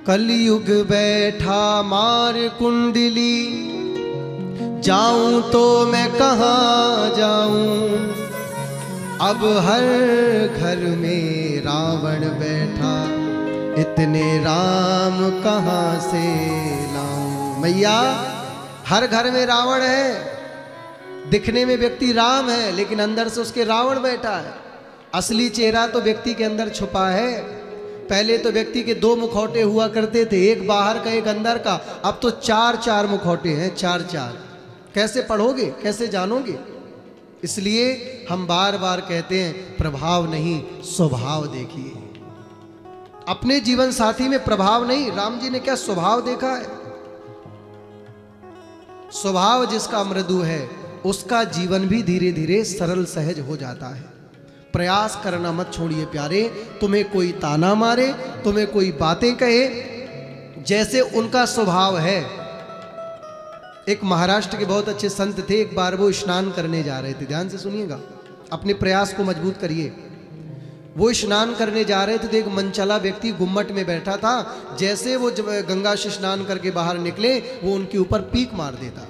कलयुग बैठा मार कुंडली, जाऊं तो मैं कहाँ जाऊं। अब हर घर में रावण बैठा, इतने राम कहाँ से लाऊं। मैया हर घर में रावण है, दिखने में व्यक्ति राम है लेकिन अंदर से उसके रावण बैठा है। असली चेहरा तो व्यक्ति के अंदर छुपा है। पहले तो व्यक्ति के दो मुखौटे हुआ करते थे, एक बाहर का एक अंदर का। अब तो चार चार मुखौटे हैं, चार चार। कैसे पढ़ोगे, कैसे जानोगे? इसलिए हम बार बार कहते हैं प्रभाव नहीं स्वभाव देखिए। अपने जीवन साथी में प्रभाव नहीं, राम जी ने क्या स्वभाव देखा है। स्वभाव जिसका मृदु है उसका जीवन भी धीरे धीरे सरल सहज हो जाता है। प्रयास करना मत छोड़िए प्यारे। तुम्हें कोई ताना मारे, तुम्हें कोई बातें कहे, जैसे उनका स्वभाव है। एक महाराष्ट्र के बहुत अच्छे संत थे, एक बार वो स्नान करने जा रहे थे। ध्यान से सुनिएगा, अपने प्रयास को मजबूत करिए। वो स्नान करने जा रहे थे तो एक मनचला व्यक्ति गुम्मट में बैठा था। जैसे वो जब गंगा से स्नान करके बाहर निकले, वो उनके ऊपर पीक मार देता।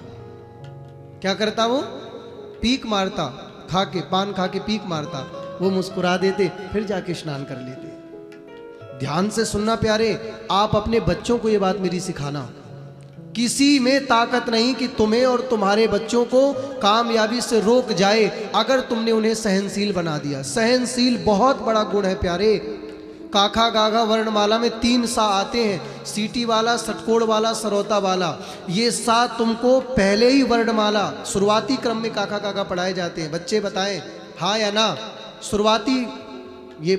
क्या करता वो? पीक मारता, खा के, पान खा के पीक मारता। वो मुस्कुरा देते, फिर जाके स्नान कर लेते। ध्यान से सुनना प्यारे, आप अपने बच्चों को ये बात मेरी सिखाना। किसी में ताकत नहीं कि तुम्हें और तुम्हारे बच्चों को कामयाबी से रोक जाए, अगर तुमने उन्हें सहनशील बना दिया। सहनशील बहुत बड़ा गुण है प्यारे। काखा गाघा वर्णमाला में 3 सा आते हैं, सीटी वाला, षटकोण वाला, सरौता वाला। ये सा तुमको पहले ही वर्णमाला शुरुआती क्रम में काखा गाघा पढ़ाए जाते हैं। बच्चे बताएं हाँ या ना। शुरुआती ये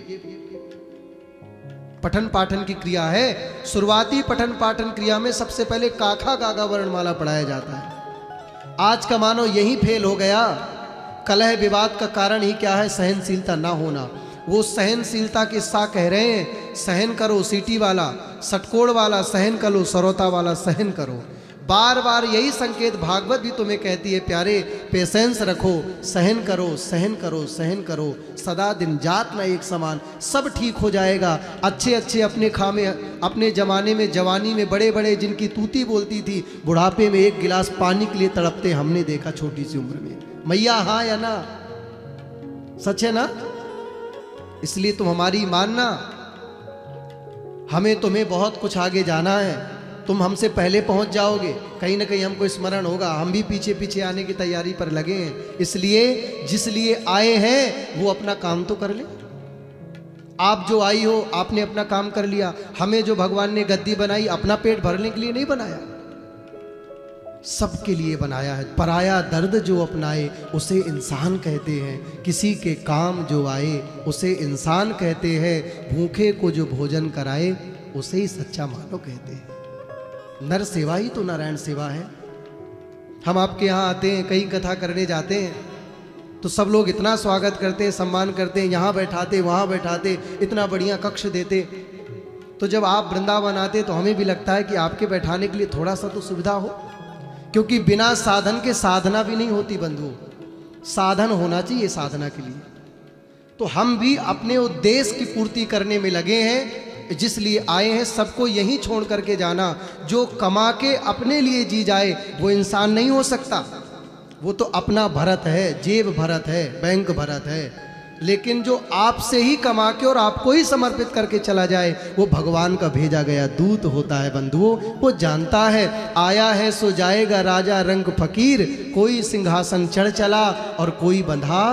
पठन पाठन की क्रिया है। शुरुआती पठन पाठन क्रिया में सबसे पहले काखा गागा वर्णमाला पढ़ाया जाता है। आज का मानो यही फेल हो गया। कलह विवाद का कारण ही क्या है? सहनशीलता ना होना। वो सहनशीलता के सा कह रहे हैं, सहन करो सीटी वाला, षटकोण वाला सहन करो, सरौता वाला सहन करो। बार बार यही संकेत भागवत भी तुम्हें कहती है प्यारे, पेशेंस रखो, सहन करो, सहन करो, सहन करो। सदा दिन जात न एक समान, सब ठीक हो जाएगा। अच्छे अच्छे अपने खामे, अपने जमाने में जवानी में बड़े बड़े जिनकी तूती बोलती थी, बुढ़ापे में एक गिलास पानी के लिए तड़पते हमने देखा छोटी सी उम्र में। मैया हाँ या ना? सच है ना? इसलिए तुम हमारी मानना, हमें तुम्हें बहुत कुछ आगे जाना है। तुम हमसे पहले पहुंच जाओगे, कहीं ना कहीं हमको स्मरण होगा। हम भी पीछे पीछे आने की तैयारी पर लगे हैं। इसलिए जिस लिए आए हैं वो अपना काम तो कर ले। आप जो आई हो आपने अपना काम कर लिया। हमें जो भगवान ने गद्दी बनाई अपना पेट भरने के लिए नहीं बनाया, सबके लिए बनाया है। पराया दर्द जो अपनाए उसे इंसान कहते हैं। किसी के काम जो आए उसे इंसान कहते हैं। भूखे को जो भोजन कराए उसे ही सच्चा मानव कहते हैं। नर सेवा ही तो नारायण सेवा है। हम आपके यहाँ आते हैं, कहीं कथा करने जाते हैं तो सब लोग इतना स्वागत करते हैं, सम्मान करते हैं, यहाँ बैठाते, वहाँ बैठाते, इतना बढ़िया कक्ष देते। तो जब आप वृंदावन आते तो हमें भी लगता है कि आपके बैठाने के लिए थोड़ा सा तो सुविधा हो, क्योंकि बिना साधन के साधना भी नहीं होती बंधु। साधन होना चाहिए साधना के लिए। तो हम भी अपने उद्देश्य की पूर्ति करने में लगे हैं, जिस लिए आए हैं। सबको यही छोड़ करके जाना। जो कमा के अपने लिए जी जाए वो इंसान नहीं हो सकता। वो तो अपना भरत है, जेब भरत है, बैंक भरत है। लेकिन जो आपसे ही कमा के और आपको ही समर्पित करके चला जाए वो भगवान का भेजा गया दूत होता है बंधुओं। वो जानता है आया है सो जाएगा राजा रंग फकीर, कोई सिंहासन चढ़ चला और कोई बंधा।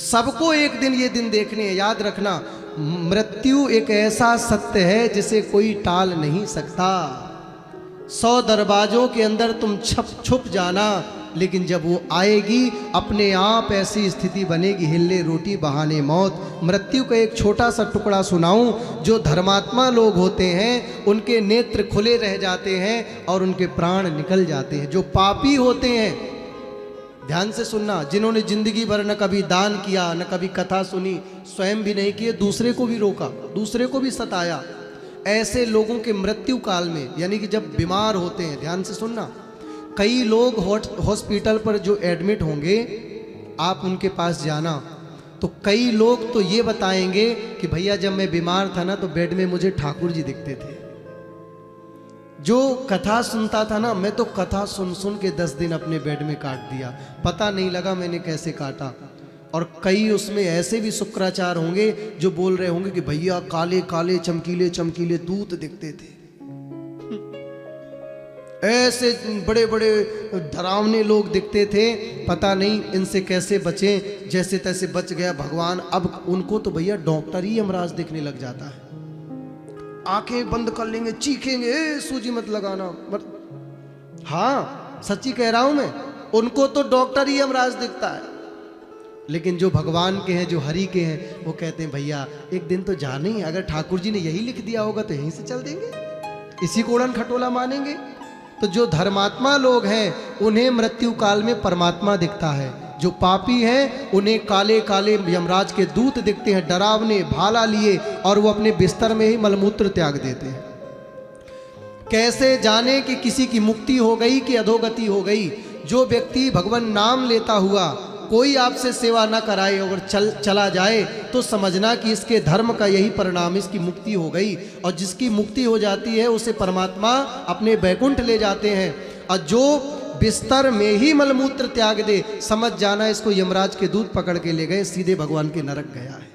सबको एक दिन ये दिन देखने हैं। याद रखना, मृत्यु एक ऐसा सत्य है जिसे कोई टाल नहीं सकता। 100 दरवाजों के अंदर तुम छुप जाना, लेकिन जब वो आएगी अपने आप ऐसी स्थिति बनेगी, हिल्ले रोटी बहाने मौत। मृत्यु का एक छोटा सा टुकड़ा सुनाऊं। जो धर्मात्मा लोग होते हैं उनके नेत्र खुले रह जाते हैं और उनके प्राण निकल जाते हैं। जो पापी होते हैं, ध्यान से सुनना, जिन्होंने जिंदगी भर न कभी दान किया, न कभी कथा सुनी, स्वयं भी नहीं किए, दूसरे को भी रोका, दूसरे को भी सताया, ऐसे लोगों के मृत्यु काल में, यानी कि जब बीमार होते हैं, ध्यान से सुनना, कई लोग हॉस्पिटल पर जो एडमिट होंगे, आप उनके पास जाना, तो कई लोग तो ये बताएंगे कि भैया जब मैं बीमार था ना तो बेड में मुझे ठाकुर जी दिखते थे। जो कथा सुनता था ना, मैं तो कथा सुन सुन के 10 दिन अपने बेड में काट दिया, पता नहीं लगा मैंने कैसे काटा। और कई उसमें ऐसे भी शुक्राचार होंगे जो बोल रहे होंगे कि भैया काले काले चमकीले चमकीले दूत दिखते थे, ऐसे बड़े बड़े डरावने लोग दिखते थे, पता नहीं इनसे कैसे बचें। जैसे तैसे बच गया भगवान। अब उनको तो भैया डॉक्टर ही यमराज दिखने लग जाता है, आंखें बंद कर लेंगे, चीखेंगे सूजी मत लगाना। हाँ सच्ची कह रहा हूं मैं, उनको तो डॉक्टर ही यमराज दिखता है। लेकिन जो भगवान के हैं, जो हरि के हैं, वो कहते हैं भैया एक दिन तो जाने ही, अगर ठाकुर जी ने यही लिख दिया होगा तो यहीं से चल देंगे, इसी को उड़न खटोला मानेंगे। तो जो धर्मात्मा लोग हैं उन्हें मृत्यु काल में परमात्मा दिखता है, जो पापी हैं उन्हें काले काले यमराज के दूत दिखते हैं, डरावने भाला लिए, और वो अपने बिस्तर में ही मलमूत्र त्याग देते हैं। कैसे जाने कि किसी की मुक्ति हो गई कि अधोगति हो गई? जो व्यक्ति भगवान नाम लेता हुआ कोई आपसे सेवा ना कराए और चला जाए तो समझना कि इसके धर्म का यही परिणाम, इसकी मुक्ति हो गई। और जिसकी मुक्ति हो जाती है उसे परमात्मा अपने बैकुंठ ले जाते हैं। और जो बिस्तर में ही मलमूत्र त्याग दे, समझ जाना इसको यमराज के दूत पकड़ के ले गए, सीधे भगवान के नरक गया है।